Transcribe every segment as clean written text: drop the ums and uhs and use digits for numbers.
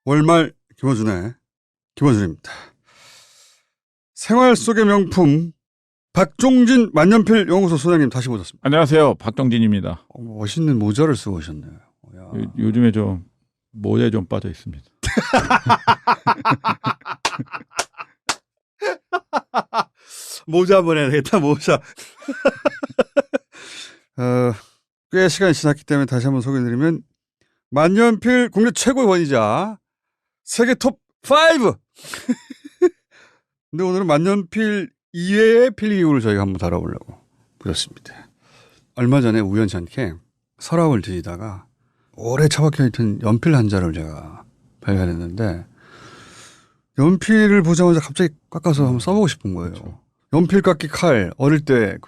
월말 김어준입니다. 생활 속의 명품 박종진 만년필 연구소 소장님 다시 모셨습니다. 안녕하세요. 박종진입니다. 멋있는 모자를 쓰고 오셨네요. 요즘에 좀 모자에 좀 빠져 있습니다. 모자 한번 해야 되겠다. 모자. 꽤 시간이 지났기 때문에 다시 한번 소개해드리면 만년필 국내 최고의 원이자 세계 톱 5. 근데 오늘은 만년필 이외의 필기구를 저희가 한번 다뤄보려고 모셨습니다. 얼마 전에 우연치 않게 서랍을 뒤지다가 오래 처박혀 있던 연필 한 자를 제가 발견했는데 연필을 보자마자 갑자기 깎아서 한번 써보고 싶은 거예요. 그렇죠. 연필 깎기 칼 어릴 때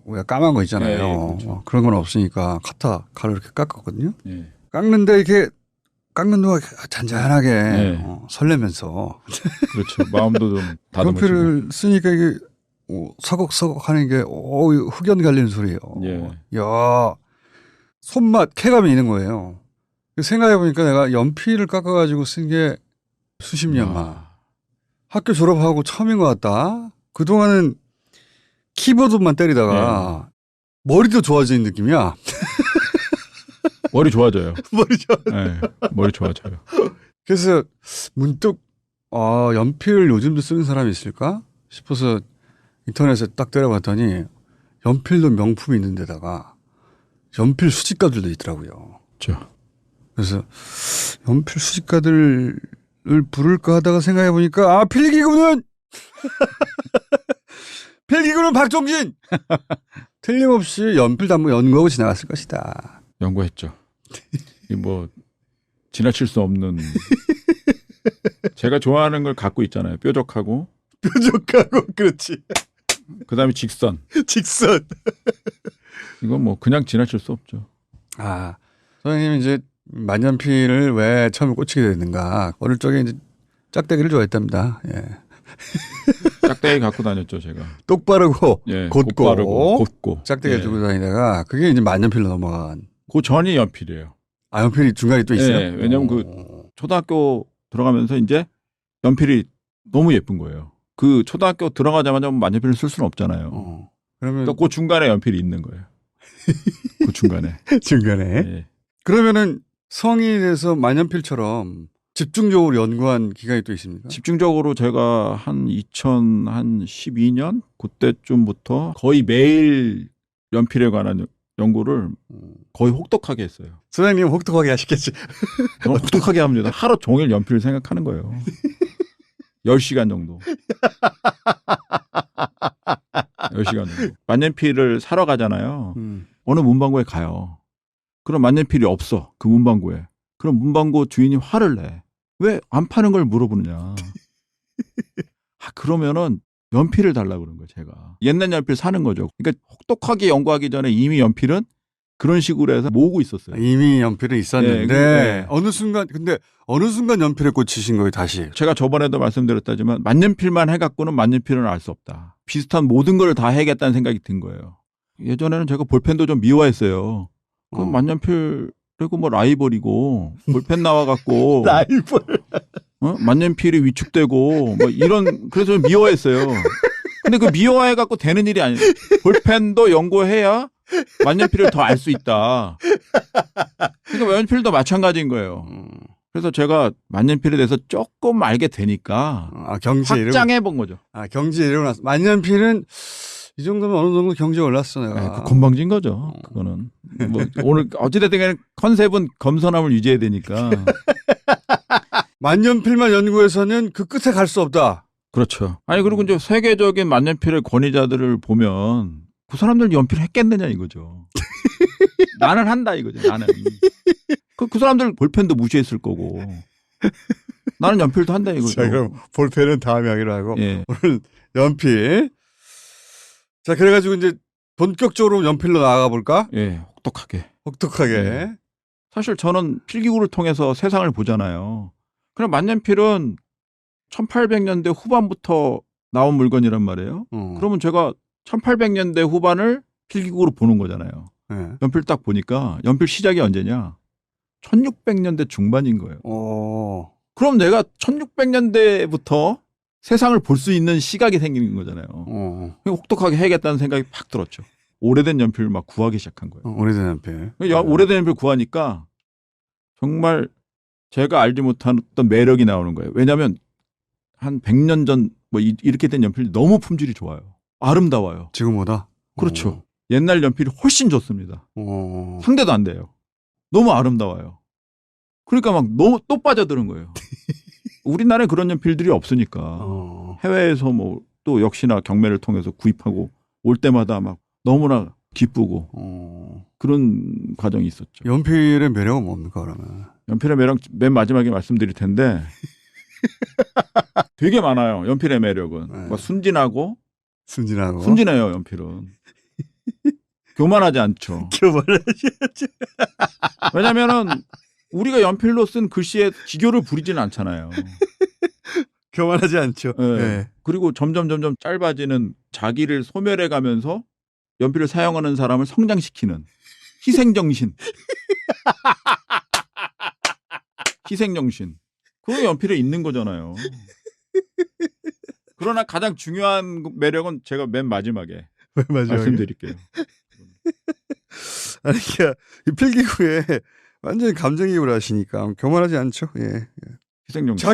왜 까만 거 있잖아요. 네, 그렇죠. 그런 건 없으니까 카타 칼로 이렇게 깎았거든요. 네. 깎는데 이렇게 깎는 동안 잔잔하게 설레면서 그렇죠. 마음도 좀 다듬어지고. 연필을 쓰니까 이게 서걱서걱 하는 게 흑연 갈리는 소리예요. 예. 야, 손맛 쾌감이 있는 거예요. 생각해 보니까 내가 연필을 깎아가지고 쓴 게 수십 년만. 학교 졸업하고 처음인 것 같다. 그동안은 키보드만 때리다가 머리도 좋아지는 느낌이야. 머리 좋아져요. 머리 좋아. 네, 머리 좋아져요. 그래서 문득 연필을 요즘도 쓰는 사람이 있을까 싶어서 인터넷에 딱 때려봤더니 연필도 명품이 있는 데다가 연필 수집가들도 있더라고요. 그렇죠. 그래서 연필 수집가들을 부를까 하다가 생각해 보니까 필기구는 필기구는 박종진. 틀림없이 연필 단무 연구하고 지나갔을 것이다. 연구했죠. 이 지나칠 수 없는 제가 좋아하는 걸 갖고 있잖아요. 뾰족하고 그렇지. 그다음에 직선. 이건 그냥 지나칠 수 없죠. 선생님이 이제 만년필을 왜 처음에 꽂히게 됐는가. 어릴 적에 이제 짝대기를 좋아했답니다. 예. 짝대기 갖고 다녔죠, 제가. 똑바르고 곧고 짝대기 들고 다니다가 그게 이제 만년필로 넘어간. 그 전이 연필이에요. 연필이 중간에 또 있어요? 네, 왜냐면 초등학교 들어가면서 이제 연필이 너무 예쁜 거예요. 그 초등학교 들어가자마자 만년필을 쓸 수는 없잖아요. 그러면 그 중간에 연필이 있는 거예요. 그 중간에. 네. 그러면은 성인이 돼서 만년필처럼 집중적으로 연구한 기간이 또 있습니까? 집중적으로 제가 한 2012년 그때쯤부터 거의 매일 연필에 관한 연구를 거의 혹독하게 했어요. 소장님 혹독하게 하시겠지. 저는 혹독하게 합니다. 하루 종일 연필을 생각하는 거예요. 10시간 정도. 10시간 정도. 만년필을 사러 가잖아요. 어느 문방구에 가요. 그럼 만년필이 없어. 그 문방구에. 그럼 문방구 주인이 화를 내. 왜 안 파는 걸 물어보느냐. 그러면은 연필을 달라고 그런 거예요, 제가. 옛날 연필 사는 거죠. 그러니까 혹독하게 연구하기 전에 이미 연필은 그런 식으로 해서 모으고 있었어요. 이미 연필은 있었는데 어느 순간 연필에 꽂히신 거예요, 다시. 제가 저번에도 말씀드렸다지만 만년필만 해갖고는 만년필은 알 수 없다. 비슷한 모든 걸 다 해야겠다는 생각이 든 거예요. 예전에는 제가 볼펜도 좀 미워했어요. 그럼 만년필 그리고 라이벌이고 볼펜 나와갖고 라이벌 만년필이 위축되고 이런 그래서 미워했어요. 근데 그 미워해갖고 되는 일이 아니에요. 볼펜도 연구해야 만년필을 더 알 수 있다. 그러니까 만년필도 마찬가지인 거예요. 그래서 제가 만년필에 대해서 조금 알게 되니까 확장해 본 거죠. 경지에 이르고 만년필은 이 정도면 어느 정도 경지에 올랐어 내가. 그 건방진 거죠. 그거는. 오늘 어찌됐든 간에 컨셉은 겸손함을 유지해야 되니까. 만년필만 연구해서는 그 끝에 갈 수 없다. 그렇죠. 그리고 이제 세계적인 만년필의 권위자들을 보면 그 사람들 연필 했겠느냐 이거죠. 나는 한다 이거죠. 나는. 그 사람들 볼펜도 무시했을 거고. 나는 연필도 한다 이거죠. 자, 그럼 볼펜은 다음에 하기로 하고. 오늘 연필. 자, 그래가지고 이제 본격적으로 연필로 나아가 볼까? 혹독하게. 사실 저는 필기구를 통해서 세상을 보잖아요. 그럼 만년필은 1800년대 후반부터 나온 물건이란 말이에요. 그러면 제가 1800년대 후반을 필기구로 보는 거잖아요. 연필 딱 보니까 연필 시작이 언제냐? 1600년대 중반인 거예요. 그럼 내가 1600년대부터 세상을 볼 수 있는 시각이 생기는 거잖아요. 혹독하게 해야겠다는 생각이 팍 들었죠. 오래된 연필을 막 구하기 시작한 거예요. 오래된 연필. 오래된 연필 구하니까 정말 제가 알지 못한 어떤 매력이 나오는 거예요. 왜냐하면 한 100년 전 뭐 이렇게 된 연필이 너무 품질이 좋아요. 아름다워요. 지금보다? 그렇죠. 옛날 연필이 훨씬 좋습니다. 상대도 안 돼요. 너무 아름다워요. 그러니까 막 너무 또 빠져드는 거예요. 우리나라에 그런 연필들이 없으니까 해외에서 뭐 또 역시나 경매를 통해서 구입하고 올 때마다 막 너무나 기쁘고 그런 과정이 있었죠. 연필의 매력은 뭡니까 그러면? 연필의 매력 맨 마지막에 말씀드릴 텐데 되게 많아요. 연필의 매력은. 네. 막 순진해요. 연필은. 교만하지 않죠. 교만하지. 왜냐면은 우리가 연필로 쓴 글씨에 기교를 부리지는 않잖아요. 교만하지 않죠. 네. 네. 그리고 점점 짧아지는 자기를 소멸해 가면서 연필을 사용하는 사람을 성장시키는 희생정신. 희생정신. 그게 연필에 있는 거잖아요. 그러나 가장 중요한 매력은 제가 맨 마지막에 말씀드릴게요. 아니, 그러니까 이 필기구에 완전히 감정이입을 하시니까 교만하지 않죠. 예. 희생정신.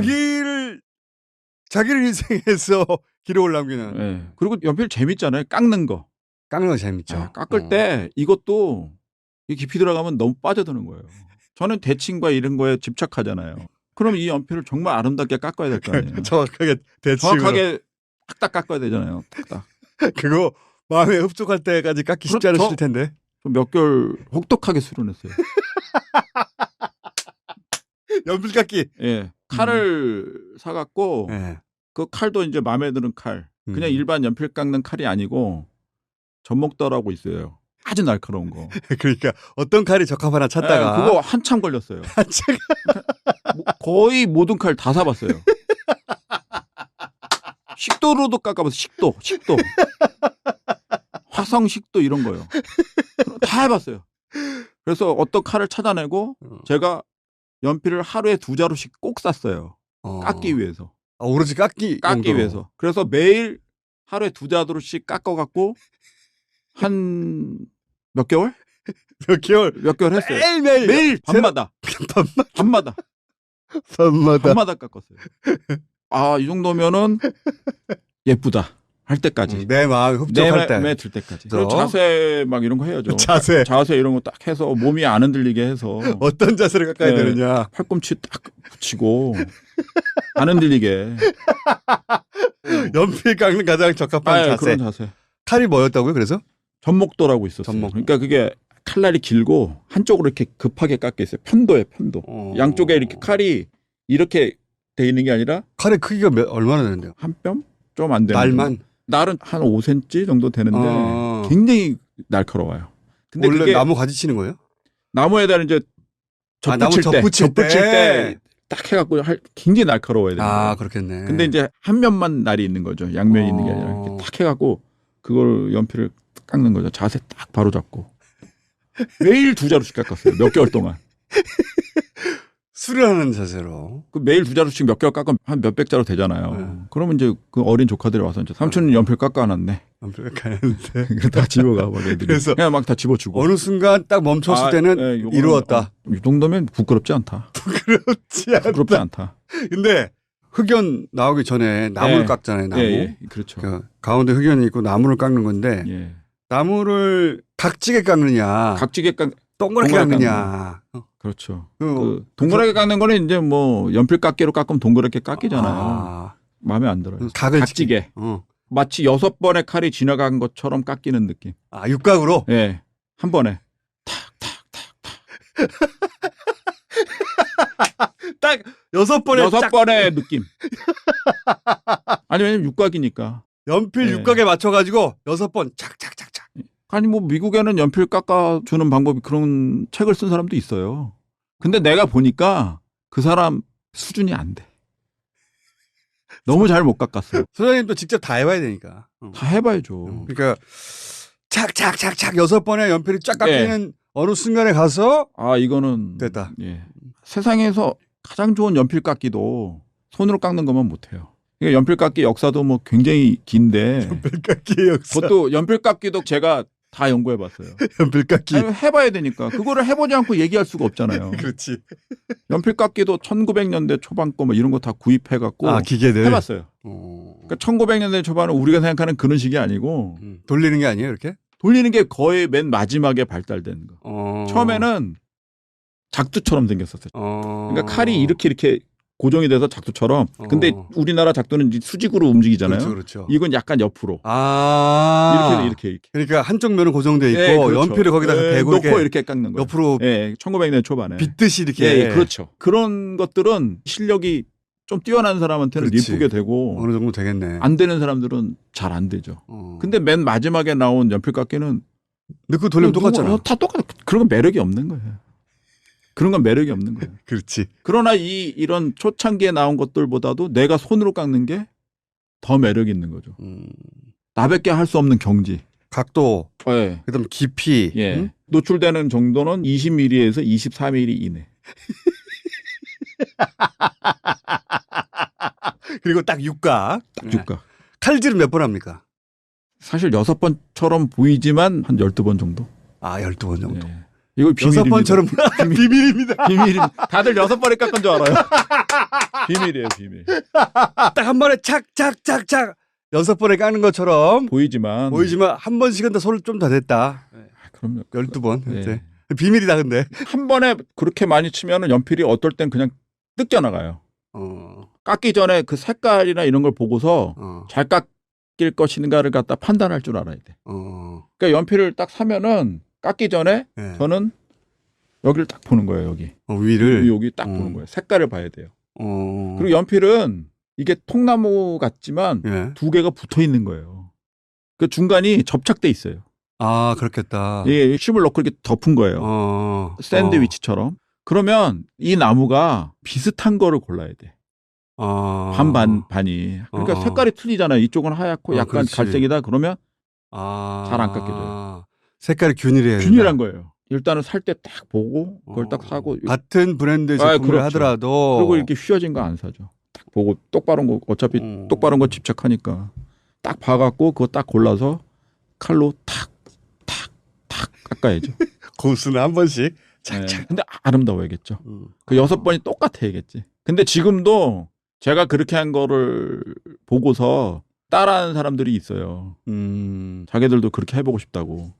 자기를 희생해서 기록을 남기는. 예. 그리고 연필 재밌잖아요. 깎는 거. 깎는 거 재밌죠. 아, 깎을 때 이것도 깊이 들어가면 너무 빠져드는 거예요. 저는 대칭과 이런 거에 집착하잖아요. 그럼 이 연필을 정말 아름답게 깎아야 될 거 아니에요. 정확하게 대칭으로. 정확하게 딱딱 깎아야 되잖아요. 딱딱. 그거 마음에 흡족할 때까지 깎기 쉽지 않으실 텐데. 몇 개월 혹독하게 수련했어요. 연필 깎기. 예. 칼을 사갖고 네. 그 칼도 이제 마음에 드는 칼. 그냥 일반 연필 깎는 칼이 아니고 전목도라고 있어요. 아주 날카로운 거. 그러니까 어떤 칼이 적합하나 찾다가. 네, 그거 한참 걸렸어요. 거의 모든 칼 다 사봤어요. 식도로도 깎아봤어요. 식도. 화성 식도 이런 거요. 다 해봤어요. 그래서 어떤 칼을 찾아내고 제가 연필을 하루에 2자루씩 꼭 샀어요. 깎기 위해서. 오로지 깎기 용도로. 위해서. 그래서 매일 하루에 2자루씩 깎아갖고 한 몇 개월? 몇 개월 했어요. 매일 밤마다 깎았어요. 아, 이 정도면은 예쁘다 할 때까지. 내 마음이 흡족할 때. 내 들 때까지. 그리고 자세 막 이런 거 해야죠. 자세 이런 거 딱 해서 몸이 안 흔들리게 해서. 어떤 자세를 깎아야 되느냐. 팔꿈치 딱 붙이고 안 흔들리게. 연필 깎는 가장 적합한 자세. 그런 자세. 칼이 뭐였다고요? 그래서? 전목도라고 있었어요. 그러니까 그게 칼날이 길고 한쪽으로 이렇게 급하게 깎여 있어요. 편도에 편도. 양쪽에 이렇게 칼이 이렇게 돼 있는 게 아니라 칼의 크기가 얼마나 되는데요? 한 뼘? 좀 안 되는. 날은 한 5cm 정도 되는데 굉장히 날카로워요. 근데 원래 그게 나무 가지치는 거예요? 나무에다 이제 접붙일 때 딱 해갖고 굉장히 날카로워야 돼요. 아, 그렇겠네. 근데 이제 한 면만 날이 있는 거죠. 양면이 있는 게 아니라 이렇게 딱 해갖고 그걸 연필을 깎는 거죠. 자세 딱 바로 잡고 매일 2자루씩 깎았어요. 몇 개월 동안. 수련하는 자세로. 그 매일 2자루씩 몇 개월 깎으면 한 몇백 자루 되잖아요. 그러면 이제 그 어린 조카들이 와서 이제 삼촌은 연필 깎아놨네. 연필 깎아놨는데. 다 집어가 막 애들이. 그래서 그냥 막 다 집어주고. 어느 순간 딱 멈췄을 때는 이루었다. 이 정도면 부끄럽지 않다. 부끄럽지 않다. 근데 흑연 나오기 전에 나무를 깎잖아요. 나무. 그렇죠. 가운데 흑연이 있고 나무를 깎는 건데 나무를 각지게 깎느냐. 동그랗게 깎느냐. 그렇죠. 동그랗게 깎는 거는 이제 뭐 연필 깎기로 깎으면 동그랗게 깎이잖아요. 마음에 안 들어요. 각지게. 마치 6번의 칼이 지나간 것처럼 깎이는 느낌. 아, 육각으로? 네. 한 번에. 딱 6번의 느낌. 아니, 왜냐면 육각이니까. 연필 육각에 맞춰가지고 6번 착착착착. 아니, 뭐, 미국에는 연필 깎아주는 방법이 그런 책을 쓴 사람도 있어요. 근데 내가 보니까 그 사람 수준이 안 돼. 너무 잘 못 깎았어요. 소장님도 직접 다 해봐야 되니까. 다 해봐야죠. 그러니까 착착착착 6번의 연필이 쫙 깎이는 어느 순간에 가서 이거는 됐다. 세상에서 가장 좋은 연필 깎기도 손으로 깎는 것만 못해요. 그러니까 연필 깎기 역사도 뭐 굉장히 긴데 연필 깎기의 역사. 그것도 연필 깎기도 제가 다 연구해봤어요. 연필 깎기. 아니, 해봐야 되니까 그거를 해보지 않고 얘기할 수가 없잖아요. 그렇지. 연필 깎기도 1900년대 초반 거 뭐 이런 거 다 구입해갖고 기계들. 해봤어요. 그러니까 1900년대 초반은 우리가 생각하는 그런 식이 아니고 돌리는 게 아니에요, 이렇게? 돌리는 게 거의 맨 마지막에 발달되는 거. 처음에는 작두처럼 생겼었어요. 그러니까 칼이 이렇게 고정이 돼서 작두처럼. 근데 우리나라 작두는 이제 수직으로 움직이잖아요. 그렇죠, 그렇죠. 이건 약간 옆으로. 이렇게. 그러니까 한쪽 면은 고정돼 있고 네, 그렇죠. 연필을 거기다 대고 놓고 이렇게 깎는 거예요. 옆으로 1900년대 초반에. 빗듯이 이렇게. 그렇죠. 그런 것들은 실력이 좀 뛰어난 사람한테는 그렇지. 예쁘게 되고 어느 정도 되겠네. 안 되는 사람들은 잘 안 되죠. 근데 맨 마지막에 나온 연필 깎기는 근데 그거 돌리면 똑같잖아. 다 똑같아. 그런 건 매력이 없는 거예요. 그런 건 매력이 없는 거예요. 그렇지. 그러나 이런 초창기에 나온 것들보다도 내가 손으로 깎는 게 더 매력이 있는 거죠. 나밖에 할 수 없는 경지. 각도, 네. 그다음 깊이. 예. 노출되는 정도는 20mm에서 24mm 이내. 그리고 딱 육각. 육각. 칼질은 몇 번 합니까? 사실 6번처럼 보이지만 한 12번 정도. 12번 정도. 예. 이거 비밀입니다. 6번처럼 비밀입니다. 비밀입니다. 다들 6번에 깎은 줄 알아요. 비밀이에요, 비밀. 딱 한 번에 착착착착 6번에 깎는 것처럼 보이지만 한 번씩은 더 손을 좀 더 댔다. 그럼요. 12번. 예. 비밀이다 근데. 한 번에 그렇게 많이 치면은 연필이 어떨 땐 그냥 뜯겨나가요. 깎기 전에 그 색깔이나 이런 걸 보고서 잘 깎일 것인가를 갖다 판단할 줄 알아야 돼. 그러니까 연필을 딱 사면은 깎기 전에 네. 저는 여기를 딱 보는 거예요. 여기. 위를. 여기 딱 보는 거예요. 색깔을 봐야 돼요. 그리고 그리고 연필은 이게 통나무 같지만 예. 두 개가 붙어 있는 거예요. 그 중간이 접착돼 있어요. 그렇겠다. 예, 심을 넣고 이렇게 덮은 거예요. 샌드위치처럼. 그러면 이 나무가 비슷한 거를 골라야 돼. 반이. 그러니까 색깔이 틀리잖아요. 이쪽은 하얗고 약간 그렇지. 갈색이다. 그러면 잘 안 깎여져요. 색깔이 균일해야 균일한 거예요. 일단은 살 때 딱 보고 그걸 딱 사고. 같은 브랜드 제품을 그렇죠. 하더라도 그리고 이렇게 휘어진 거 안 사죠. 딱 보고 똑바른 거 어차피 똑바른 거 집착하니까 딱 봐갖고 그거 딱 골라서 칼로 탁 깎아야죠. 고수는 한 번씩 네. 근데 아름다워야겠죠. 그 6번이 똑같아야겠지. 근데 지금도 제가 그렇게 한 거를 보고서 따라하는 사람들이 있어요. 자기들도 그렇게 해보고 싶다고.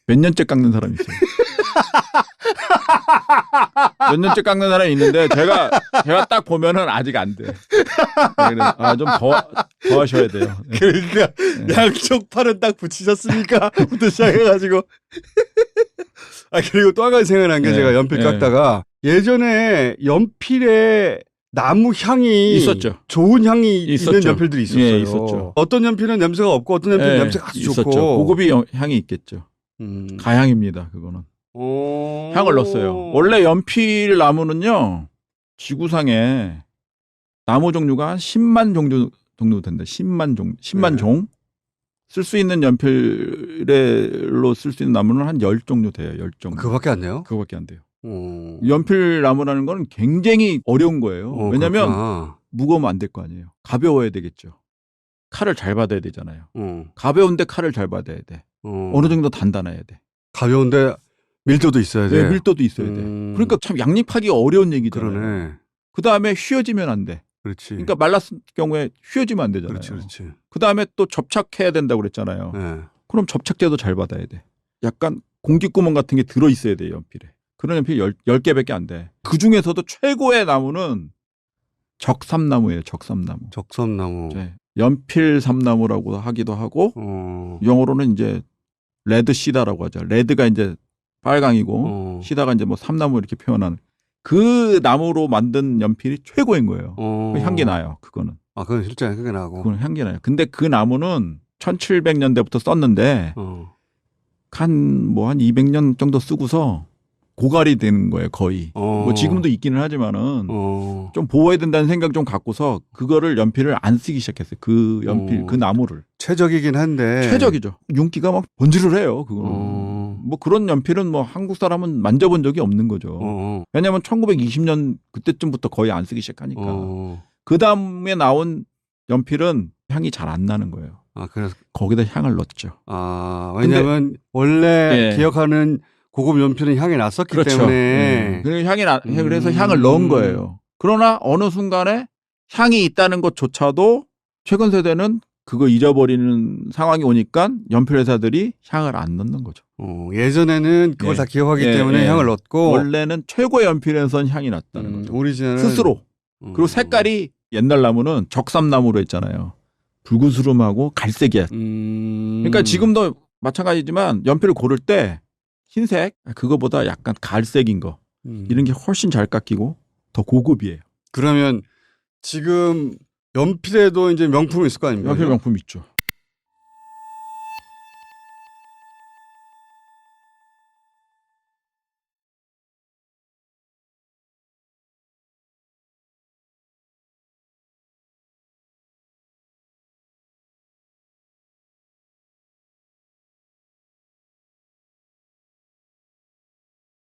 몇 년째 깎는 사람이 있어요. 몇 년째 깎는 사람이 있는데 제가 딱 보면은 아직 안 돼. 좀 더 하셔야 돼요. 네. 그러니까 양쪽 팔은 딱 붙이셨습니까? 부터 시작해가지고. 그리고 또 한 가지 생각난 게 제가 연필 깎다가 예전에 연필에 나무 향이 있었죠. 좋은 향이 있었죠. 있는 연필들이 있었어요. 예, 있었죠. 어떤 연필은 냄새가 없고 어떤 연필은 냄새가 아주 있었죠. 좋고. 고급이 향이 있겠죠. 가향입니다. 그거는. 향을 넣었어요. 원래 연필 나무는요. 지구상에 나무 종류가 한 10만 종류 정도 된다. 10만 종. 쓸 수 있는 연필로 쓸 수 있는 나무는 한 10종류 돼요. 10종류. 그거밖에 안 돼요? 그거밖에 안 돼요. 연필 나무라는 건 굉장히 어려운 거예요. 왜냐하면 그렇구나. 무거우면 안 될 거 아니에요. 가벼워야 되겠죠. 칼을 잘 받아야 되잖아요. 가벼운데 칼을 잘 받아야 돼. 어느 정도 단단해야 돼. 가벼운데 밀도도 있어야 돼. 네, 밀도도 있어야 돼. 그러니까 참 양립하기 어려운 얘기잖아요. 그러네. 그다음에 휘어지면 안 돼. 그렇지. 그러니까 말랐을 경우에 휘어지면 안 되잖아요. 그렇지. 그다음에 또 접착해야 된다고 그랬잖아요. 네. 그럼 접착제도 잘 받아야 돼. 약간 공기구멍 같은 게 들어 있어야 돼요, 연필에. 그런 연필 10개밖에 안 돼. 그중에서도 최고의 나무는 적삼나무예요. 적삼나무. 적섬나무. 네. 연필 삼나무라고 하기도 하고 영어로는 이제 레드 시다라고 하죠. 레드가 이제 빨강이고 시다가 이제 뭐 삼나무 이렇게 표현하는 그 나무로 만든 연필이 최고인 거예요. 그 향기 나요. 그거는. 그건 실제 향기 나고. 그건 향기 나요. 근데 그 나무는 1700년대부터 썼는데 한 200년 정도 쓰고서 고갈이 되는 거예요. 거의. 뭐 지금도 있기는 하지만은 좀 보호해야 된다는 생각 좀 갖고서 그거를 연필을 안 쓰기 시작했어요. 그 연필, 그 나무를. 최적이긴 한데. 최적이죠. 윤기가 막 번지를 해요. 그거는. 뭐 그런 연필은 뭐 한국 사람은 만져본 적이 없는 거죠. 왜냐하면 1920년 그때쯤부터 거의 안 쓰기 시작하니까. 그 다음에 나온 연필은 향이 잘 안 나는 거예요. 아, 그래서 거기다 향을 넣었죠. 아, 왜냐하면 원래 예. 기억하는 고급 연필은 향이 났었기 그렇죠. 때문에. 그래서 향을 넣은 거예요. 그러나 어느 순간에 향이 있다는 것조차도 최근 세대는 그거 잊어버리는 상황이 오니까 연필 회사들이 향을 안 넣는 거죠. 예전에는 그걸 예. 다 기억하기 예, 때문에 예. 향을 넣었고 원래는 최고 연필에선 향이 났다는 거죠. 오리지널은 스스로. 그리고 색깔이 옛날 나무는 적삼나무로 했잖아요. 붉은수름하고 갈색이야. 그러니까 지금도 마찬가지지만 연필을 고를 때 흰색 그거보다 약간 갈색인 거 이런 게 훨씬 잘 깎이고 더 고급이에요. 그러면 지금 연필에도 이제 명품이 있을 거 아닙니까? 연필 명품 있죠.